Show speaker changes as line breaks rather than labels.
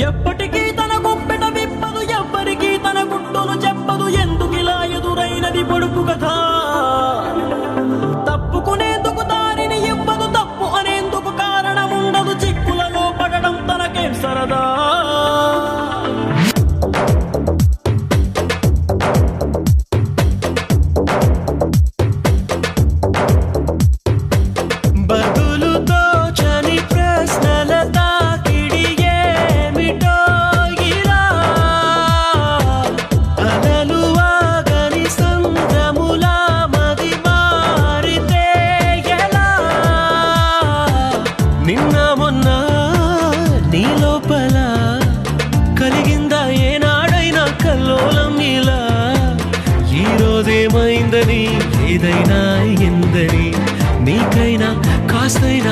ఎప్పటికీ తన గుప్పెట విప్పదు, ఎవ్వరికీ తన గుట్టును చెప్పదు. ఎందుకిలా ఎదురైనది పొడుపు కథ? తప్పుకునేందుకు దారిని ఇవ్వదు, తప్పు అనేందుకు కారణం ఉండదు. చిక్కులలో పడడం తనకేం సరదా?
నిన్న మొన్న నీ లోపల కలిగిందా ఏనాడైనా కల్లోలం ఇలా? ఈ రోజేమైందని, ఏదైనా ఎందని నీకైనా కాస్తైనా